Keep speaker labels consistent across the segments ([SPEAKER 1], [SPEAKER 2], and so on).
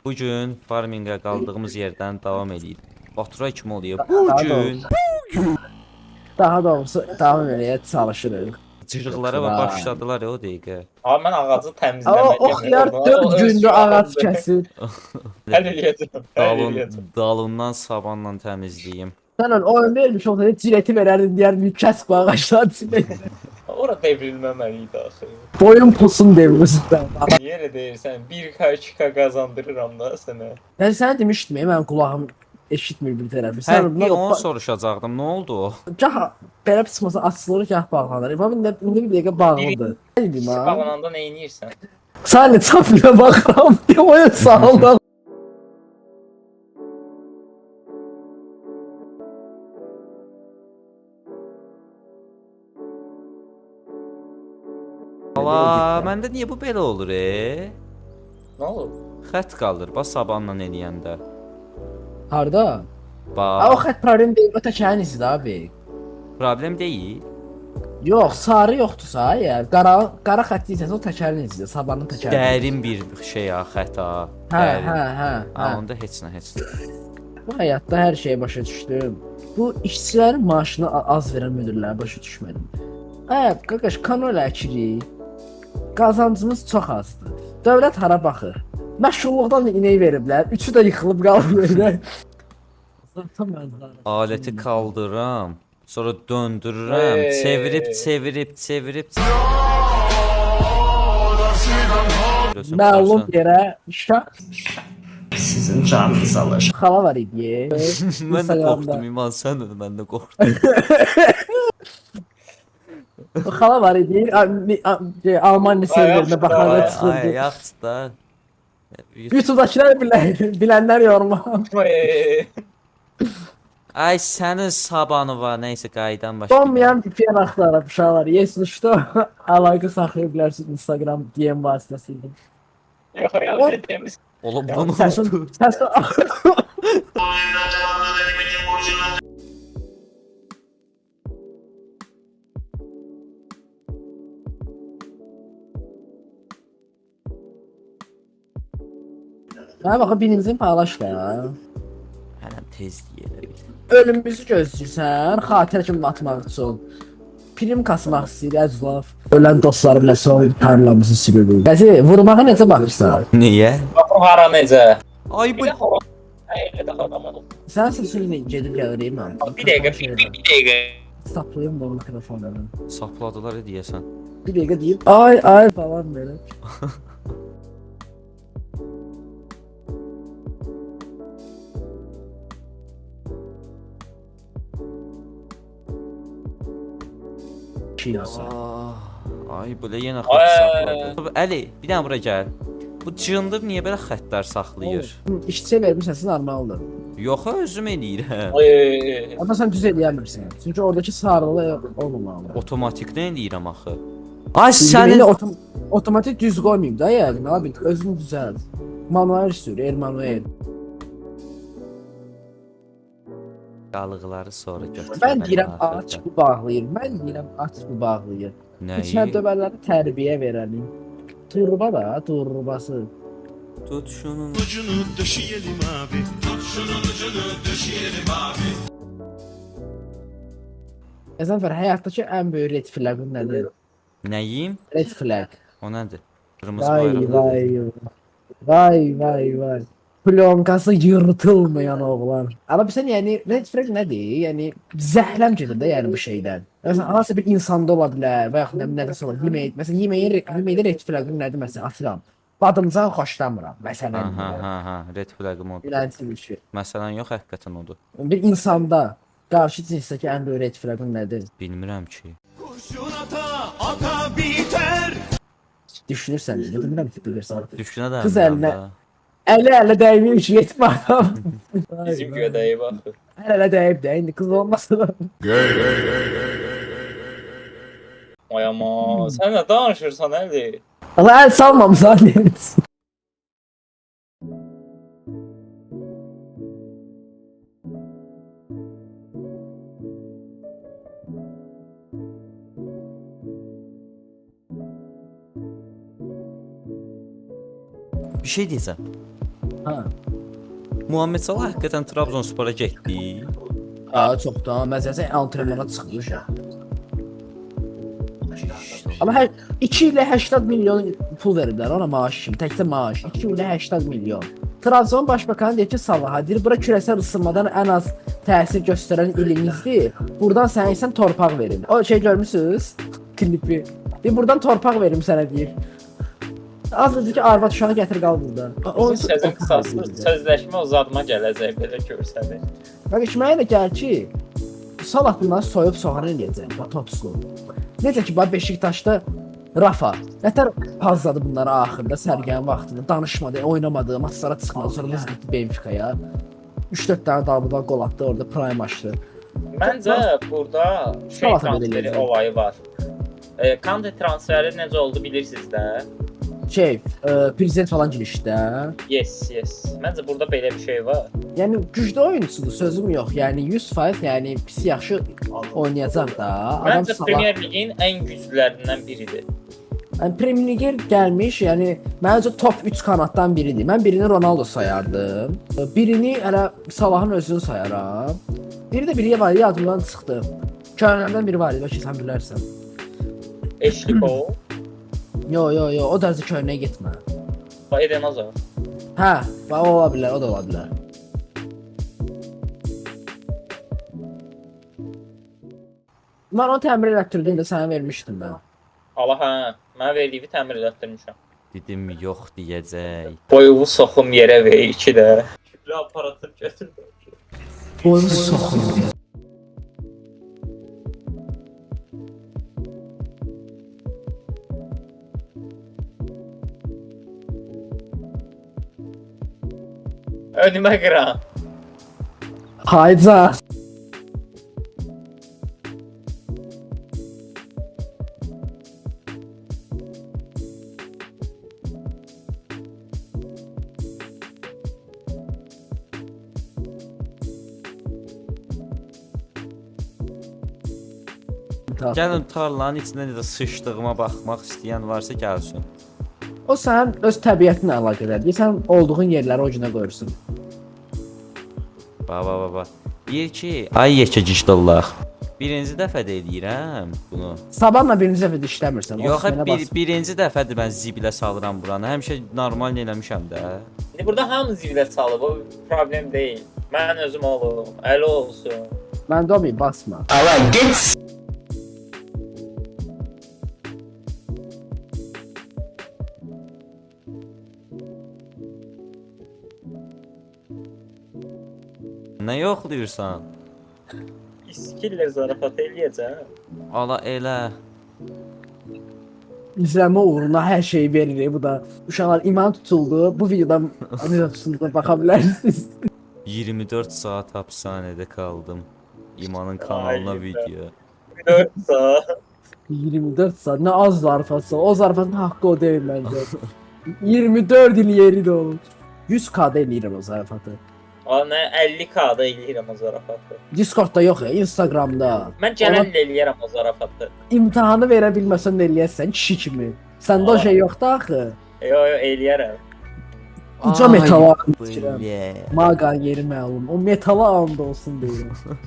[SPEAKER 1] Bugün farminqə qaldığımız yerdən davam edirik. Baturay kim oluyor?
[SPEAKER 2] Daha
[SPEAKER 1] Bugün
[SPEAKER 2] doğrusu, daha doğrusu davam etmeye çalışırıq.
[SPEAKER 1] cırıqlara və başladılar ya o dəqiqə.
[SPEAKER 3] Abi mən ağacı
[SPEAKER 2] O
[SPEAKER 3] təmizləməliyəm.
[SPEAKER 2] oxyar 4 gündür ağac kəsir.
[SPEAKER 3] Həll eləyəcəm. Həll eləyəcəm.
[SPEAKER 1] Dalından sabanla təmizləyim.
[SPEAKER 2] Sən oyun vermiş olsaydı cileti verərdin deyərdin kəs bu ağacdan cileti.
[SPEAKER 3] Ora devrilməməli idi axı.
[SPEAKER 2] Boyun posun devrilsin.
[SPEAKER 3] Niyə elə deyirsən? 1K 2K qazandırıram da sənə.
[SPEAKER 2] Ben sana demiştim ya, ben kulağım eşitmir bir tərəfi.
[SPEAKER 1] Hə,
[SPEAKER 2] Sən
[SPEAKER 1] bir onu soruşacaqdım. Nə oldu o?
[SPEAKER 2] Gah belə pismasa açılır, gah bağlanır. İndi bir dəqiqə bağlıdır. Ne dedim ha?
[SPEAKER 3] Bağlananda nə edirsən?
[SPEAKER 2] Sadece çapına baxıram diye oyun sağlam.
[SPEAKER 1] Allah, məndə niyə bu belə olur
[SPEAKER 3] Nə olub?
[SPEAKER 1] Xətt qalır, bax sabanla eləyəndə.
[SPEAKER 2] Harda? Ha, o
[SPEAKER 1] Bax,
[SPEAKER 2] xət problem deyil, o təkərin izidir abi.
[SPEAKER 1] problem deyil.
[SPEAKER 2] Yox, sarı yoxdursa, ya qara xətt isə o təkərin izidir, sabanın təkəri.
[SPEAKER 1] Dərin bir şey ha, xətt ha.
[SPEAKER 2] Hə,
[SPEAKER 1] Dərin.
[SPEAKER 2] hə, hə,
[SPEAKER 1] Ha,
[SPEAKER 2] hə.
[SPEAKER 1] onda heç nə, heç nə.
[SPEAKER 2] Bu həyatda hər şeyə başa düşdüm. Bu işçilərin maaşını az verən müdirləri başa düşmədim. Qaqaş, kanola əkirik. Qazancımız çox azdır. Dövlət hara baxır? Məşğulluqdan da inək veriblər. Üçü də yıxılıb qalıb belə. Zaten mənzərə.
[SPEAKER 1] Aləti kaldırıram, sonra döndürürəm, çevirib.
[SPEAKER 2] Məlum yerə şak
[SPEAKER 3] Sizin canınız alır.
[SPEAKER 2] xala var idi.
[SPEAKER 1] Mən də qorxdum, İman sən də mən də qorxdum.
[SPEAKER 2] Xala var idi. Almanya serverində baxanda
[SPEAKER 1] Ay,
[SPEAKER 2] çıxırdı.
[SPEAKER 1] yaxşı da.
[SPEAKER 2] YouTube'dakiler bilenler yorma.
[SPEAKER 1] Ay sənin sabanı var, neysə qaydan başqa.
[SPEAKER 2] Olmayan VPN axtarıb uşaqlar. Yes, что əlaqə saxlaya bilərsiniz Instagram DM vasitəsilə.
[SPEAKER 3] Yox, ya dediğimiz.
[SPEAKER 1] Oğlum bu nə
[SPEAKER 2] Səsin
[SPEAKER 1] oldu?
[SPEAKER 2] səsin Mənə baxın birinizin paylaş da.
[SPEAKER 1] Hələm tez deyə bil.
[SPEAKER 2] Ölümümüzü gözləyirsən, xatirə kimi atmaq üçün. Prim kasmaq istəyir, əzlav. Ölən dostlarım nəsə o tarlamızı sürür. Bəzi vurmağa necə baxırsan?
[SPEAKER 1] Niyə?
[SPEAKER 3] Baxın hara necə?
[SPEAKER 1] Ay bu
[SPEAKER 3] Elə də adamı.
[SPEAKER 2] Sən səsinlə gedib gəlirim mən.
[SPEAKER 3] Bir dəqiqə, bir dəqiqə.
[SPEAKER 2] Saplayım bu mikrofonları.
[SPEAKER 1] sapladılar deyəsən.
[SPEAKER 2] Bir dəqiqə deyim. Ay falan belə. Şey olsa.
[SPEAKER 1] Ay belə yenə xətt saxladı. Əli, bir dənə bura gəl. Bu cındır niyə belə xəttlər saxlayır?
[SPEAKER 2] İşçiyə vermişsən normaldır.
[SPEAKER 1] Yox, özüm eləyirəm.
[SPEAKER 2] Amma sən düz eləyəmirsən. Çünki oradakı sarılı olmamalı.
[SPEAKER 1] Otomatiklə eləyirəm axı. Ay
[SPEAKER 2] Səni
[SPEAKER 1] sənin
[SPEAKER 2] otomatik düz qoymayım da yəni, abi özünü düzəlt. Manuel sür, manuel.
[SPEAKER 1] qalıqları sonra götür.
[SPEAKER 2] Mən deyirəm aç bu bağlayır. Mən deyirəm aç bu bağlayır. İçən
[SPEAKER 1] Nəyi?
[SPEAKER 2] döbəlləri tərbiyə verəlim. Turba da, turbası.
[SPEAKER 1] Tut şunun.
[SPEAKER 4] Ucunu döşeyelim abi. Tut şunun ucunu döşeyelim abi.
[SPEAKER 2] Əzənfər, həyatdakı ən böyük red flagın nədir?
[SPEAKER 1] Nəyim?
[SPEAKER 2] Red flag.
[SPEAKER 1] O nədir? Qırmızı
[SPEAKER 2] Vay
[SPEAKER 1] bayraq.
[SPEAKER 2] vay. Vay. Plonkası yırtılmayan oğlan. Amma bilsən yəni red flag nədir? Yəni zəhləm gedir də yəni bu şeydən. Məsələn, hansısa bir insanda ola bilər və yaxud nəsə ola bilər. Məsələn, yeməyin red flagı nədir məsələn? Atıram. Badımcan xoşlamıram məsələn.
[SPEAKER 1] Ha, red flagım odur.
[SPEAKER 2] Bilənçi bir şey.
[SPEAKER 1] Məsələn yox, həqiqətən odur.
[SPEAKER 2] Bir insanda qarşı cinsdəki ən böyük red flagın nədir?
[SPEAKER 1] Bilmirəm ki.
[SPEAKER 4] Kurşun ata biter.
[SPEAKER 2] Düşünürsən, bilmirəm ki, bilirsən.
[SPEAKER 1] Düşünə də
[SPEAKER 2] Qız
[SPEAKER 1] bilmirəm
[SPEAKER 2] əlinə-
[SPEAKER 1] da.
[SPEAKER 2] Ələ dəymiş yetmə adam.
[SPEAKER 3] Bizim gödəyi baxır.
[SPEAKER 2] Ələ dəyib də indi qız olmasa da.
[SPEAKER 3] Ay ama sən nə danışırsan Əli?
[SPEAKER 2] Allah əl salmamısan.
[SPEAKER 1] Bir şey deyəcəm.
[SPEAKER 2] Ha.
[SPEAKER 1] Muhammed Salah həqiqətən Trabzonspora getdi.
[SPEAKER 2] Ha, çoxdan məzəsən antrenmana çıxmış. Amma hər 2 ilə 80 milyon pul veriblər ona maaş kimi, təkcə maaş. 2 ilə 80 milyon. Trabzon başbakanı deyir ki, Salaha deyir, bura küresel ısınmadan ən az təsir göstərən ilimizdir. Buradan sənə isə torpaq verim. O şey görmüsünüz? Klipi. Deyir, buradan torpaq verim sənə deyir. Az dedi ki, arvad uşağı gətir qal burada.
[SPEAKER 3] Bizim sözün qısası sözləşmə uzatma gələcək belə görsədir.
[SPEAKER 2] Bak işməyə də gəl ki, Salah bundan soyub soğan eləyəcək, Batotsu. Necə ki, Beşiktaşda Rafa, nətər pazladı bunları axırda sərgən vaxtında, danışmadı, oynamadı, maçlara çıxmadı, sonra biz getdi Benfica'ya. 3-4 dənə dalbıdan qol atdı, orada prime açdı.
[SPEAKER 3] Məncə burada şey
[SPEAKER 2] Salah
[SPEAKER 3] transferi
[SPEAKER 2] belə
[SPEAKER 3] olayı var. Kante transferi necə oldu bilirsiniz də?
[SPEAKER 2] Şey, prezident falan girişdə.
[SPEAKER 3] Yes. Məncə burada belə bir şey var.
[SPEAKER 2] Yəni güclü oyunçudur, sözüm yox. Yəni 100%, yəni pis yaxşı oynayacaq da. Adam
[SPEAKER 3] Məncə
[SPEAKER 2] Salah.
[SPEAKER 3] Premier Ligin ən güclülərindən biridir.
[SPEAKER 2] Yəni Premier Ligə gəlmiş, yəni məncə top 3 kanatdan biridir. Mən birini Ronaldo sayardım. Birini hələ Salahın özünü sayaram. Biri də biri var, yadımdan çıxdı. Köhnələrdən biri var, bəlkə sən bilərsən.
[SPEAKER 3] Eşlikov,
[SPEAKER 2] Yo, o dərzi köhnəyə getmə.
[SPEAKER 3] Eden Hazard.
[SPEAKER 2] Hə, o ola bilər, o da ola bilər. Mən onu təmir elətdirdim də sənə vermişdim mən.
[SPEAKER 3] Allah hə, mənə verdiyi təmir elətdirmişəm.
[SPEAKER 1] Dedim yox deyəcək.
[SPEAKER 3] Boyumu soxum yerə ver 2 də. Küplü aparatı götürdüm.
[SPEAKER 2] Boynu soxulur.
[SPEAKER 3] Önümə qıram.
[SPEAKER 2] Hayda.
[SPEAKER 1] Gəlin tarlanın içində necə sıçdığıma baxmaq istəyən varsa gəlsin.
[SPEAKER 2] O sənin öz təbiətinlə əlaqəlidir. Sən olduğun yerləri o günə qoyursun.
[SPEAKER 1] Baba. Deyir ki, ay yekəcişdallaq. Birinci dəfədə eləyirəm bunu.
[SPEAKER 2] Sabahla birinci dəfə də işləmirsən.
[SPEAKER 1] Yox, birinci dəfədir mən zibilə salıram buranı. Həmişə normal eləmişəm də.
[SPEAKER 3] İndi burada hamı zibilə salıb, o problem deyil. Mən özüm olum, əli olsun.
[SPEAKER 2] Mən domi basma.
[SPEAKER 1] Nə yoxlayırsan?
[SPEAKER 3] İskillər zarafat eləyəcəm.
[SPEAKER 1] Ala elə.
[SPEAKER 2] İzləmə uğruna hər şeyi verir bu da. Uşaqlar iman tutuldu. Bu videodan tutuldu baxa bilərsiniz.
[SPEAKER 1] 24 saat hapishanədə qaldım. İmanın kanalına
[SPEAKER 3] Ay,
[SPEAKER 1] video.
[SPEAKER 3] 4 saat.
[SPEAKER 2] 24 saat. Nə az zarafatsa. O zarafatın haqqı o deyil məncə. 24 il yeri də olur. 100K-da eləyirəm o zarafatı.
[SPEAKER 3] Ana 50K-da eləyirəm o zarafatı.
[SPEAKER 2] Discordda yox ya, Instagramda.
[SPEAKER 3] Mən gələn də eləyərəm o zarafatı.
[SPEAKER 2] İmtahanı verə bilməsən də eləyəsən kişi kimi. Səndə o şey yoxdur axı.
[SPEAKER 3] Yo, eləyərəm.
[SPEAKER 2] Uca metala tikirəm.
[SPEAKER 1] Belə.
[SPEAKER 2] Maqan yeri məlum. O metala and olsun deyirəm.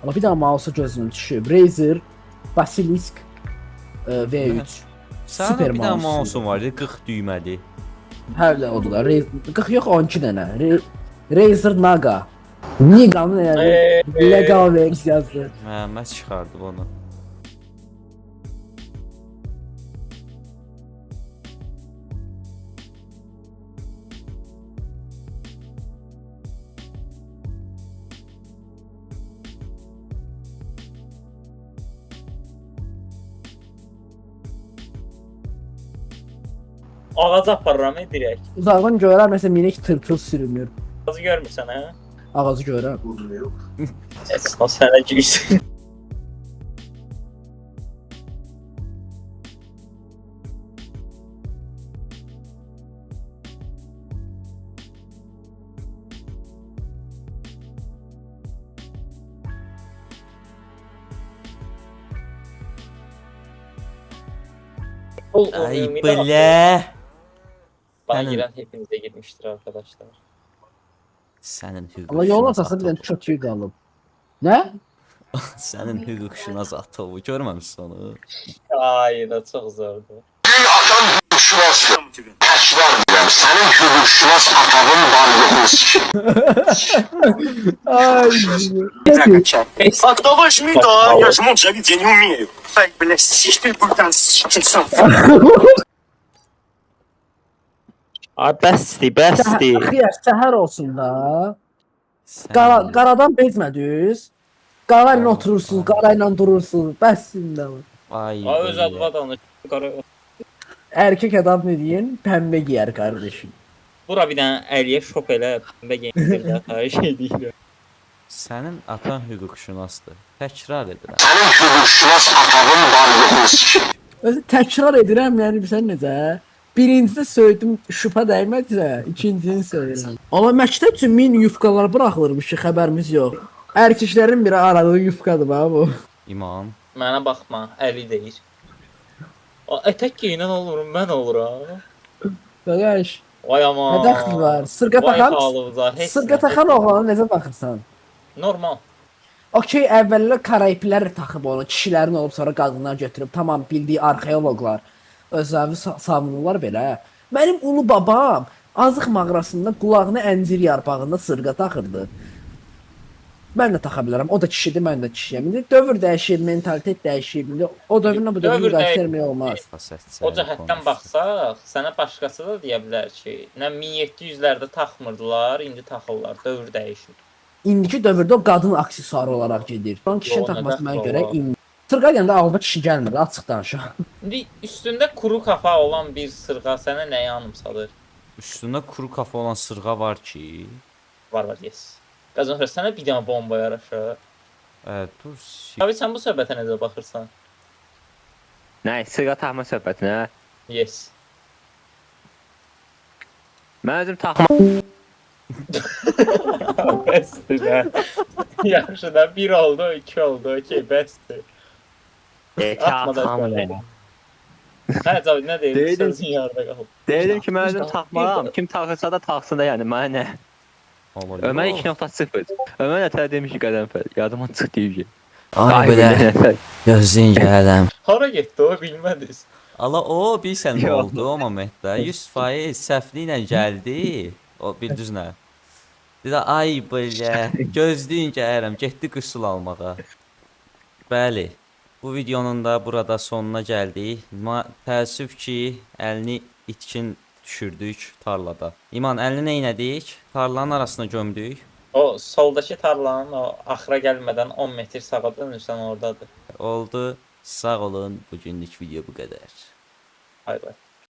[SPEAKER 2] Amma bir daha mouse gözünün düşüb. Razer Basilisk V3.
[SPEAKER 1] Sənin
[SPEAKER 2] Super
[SPEAKER 1] bir dənə
[SPEAKER 2] mouse.
[SPEAKER 1] mouse'un var, 40 düyməli.
[SPEAKER 2] Hər də odur da. 40 yox 12 dənə. Razer Naga. Niganın yəni legal versiyası.
[SPEAKER 1] Məhəmməd çıxardı onu.
[SPEAKER 3] Ağaca aparıram direkt.
[SPEAKER 2] Uzaqdan görər məsələn minik tırtıl sürünür.
[SPEAKER 3] Ağacı görmürsən hə?
[SPEAKER 2] Ağacı görər.
[SPEAKER 3] Esna sənə girsin.
[SPEAKER 1] Ay belə.
[SPEAKER 3] Bana
[SPEAKER 1] Sənin-
[SPEAKER 3] giren hepinize gitmiştir arkadaşlar.
[SPEAKER 1] Sənin
[SPEAKER 2] Allah yolun
[SPEAKER 1] hüquqşünas
[SPEAKER 2] ortasında bir dənə
[SPEAKER 1] atomu.
[SPEAKER 2] çöküyü qalıb. Nə?
[SPEAKER 1] Sənin hüquqşünas atomu görməmisən onu?
[SPEAKER 3] Ay da çok zordu.
[SPEAKER 2] Ay.
[SPEAKER 5] А возьми, да, я же монжавить я не умею. Ай, блядь, сишь buradan сам.
[SPEAKER 3] Ay bəsdir.
[SPEAKER 2] Xiyar səhər olsun da.
[SPEAKER 1] Sən-
[SPEAKER 2] Qaradan bezmədiniz. Qara ilə oturursunuz, qara ilə durursunuz. Bəssin də.
[SPEAKER 1] Ay
[SPEAKER 3] Ay öz
[SPEAKER 1] belə.
[SPEAKER 3] adıma danış.
[SPEAKER 2] Erkek adam ne diyin? Pembe giyer kardeşim.
[SPEAKER 3] Bura bir dənə əliyə şop elə və geyindirdə xahiş edirəm.
[SPEAKER 1] Sənin atan hüquqşünasdır. Təkrar edirəm.
[SPEAKER 2] Özü təkrar edirəm, yəni bilirsən necə? Birincisi söyledim şübhə dəymədisə, ikincisini söyləyirəm. Amma məktəb üçün min yufkalar buraxılırmış ki, xəbərimiz yox. Erkeklərin biri aradığı yufkadır bax bu.
[SPEAKER 1] İman.
[SPEAKER 3] Mənə baxma, əli deyir. O ətək geyinən olurum, mən oluram.
[SPEAKER 2] Qardaş,
[SPEAKER 3] Vay aman.
[SPEAKER 2] nə dəxli var? Sırğa
[SPEAKER 3] Vay
[SPEAKER 2] taxan,
[SPEAKER 3] halımıza. heç
[SPEAKER 2] sırğa
[SPEAKER 3] nə.
[SPEAKER 2] taxan oğlana necə baxırsan?
[SPEAKER 3] Normal.
[SPEAKER 2] Okey, əvvəllər karayiplər taxıb onu, kişilərin olub sonra qadınlar götürüb, tamam bildiyi arxeoloqlar özlərini savunurlar belə. Mənim ulu babam Azıq mağarasında qulağına əncir yarpağında sırğa taxırdı. Mən də taxa bilərəm. O da kişidir, mən də kişiyəm. İndi dövr dəyişir, mentalitet dəyişir. İndi o dövrlə bu dövrü
[SPEAKER 3] Dövr
[SPEAKER 2] müqayisələmək olmaz.
[SPEAKER 3] O cəhətdən baxsaq, sənə başqası da deyə bilər ki, nə 1700-lərdə taxmırdılar, indi taxırlar. Dövr dəyişir.
[SPEAKER 2] İndiki dövrdə o qadın aksesuarı olaraq gedir. Onun kişinin
[SPEAKER 3] Yo, nə
[SPEAKER 2] taxması mənə
[SPEAKER 3] dəxli
[SPEAKER 2] görə
[SPEAKER 3] olar?
[SPEAKER 2] indi. Sırğa deyəndə ağlıma kişi gəlmir, açıq danışaq.
[SPEAKER 3] İndi üstündə kuru kafa olan bir sırğa sənə nəyi anımsadır?
[SPEAKER 1] Üstündə kuru kafa olan sırğa var ki.
[SPEAKER 3] Var, yes. Qazan sənə bir dənə bomba yaraşır.
[SPEAKER 1] Dur.
[SPEAKER 3] Abi sən bu söhbətə necə baxırsan?
[SPEAKER 6] Nə, sırğa taxma söhbətinə.
[SPEAKER 3] Yes.
[SPEAKER 6] Mən özüm taxma.
[SPEAKER 3] Bəsdir də. Yaxşı da 1 oldu, 2 oldu, okey, bəsdir. Atma da
[SPEAKER 6] Taxma.
[SPEAKER 3] şöyle. Hə, Cavid, nə deyirsən?
[SPEAKER 6] Deydim.
[SPEAKER 3] Sözün yarıda qalıb.
[SPEAKER 6] Deyirdim ki, mən özüm taxmaram. Kim taxırsa da taxsın da, yəni mənə nə? Ömər 2.0. Ömər nətər demiş ki, qədənfər. Yadıma çıx deyir ki.
[SPEAKER 1] Ay belə. Gözləyin gələm.
[SPEAKER 3] Hara getdi o, bilmədiniz.
[SPEAKER 1] Ala o bilsən nə
[SPEAKER 6] Yox.
[SPEAKER 1] oldu o momentdə 100% səhvliklə gəldi. O bir düzünə. Dedi ay belə gözləyin gələm, getdi qüsul almağa. Bəli. Bu videonun da burada sonuna gəldik. Təəssüf ki, əlini itkin düşürdük tarlada. İman əlini nə etdik? Tarlanın arasına gömdük.
[SPEAKER 3] O soldakı tarlanın o axıra gəlmədən 10 metr sağa dönürsən oradadır.
[SPEAKER 1] Oldu. Sağ olun. Bugünlük video bu qədər.
[SPEAKER 3] Bay bay.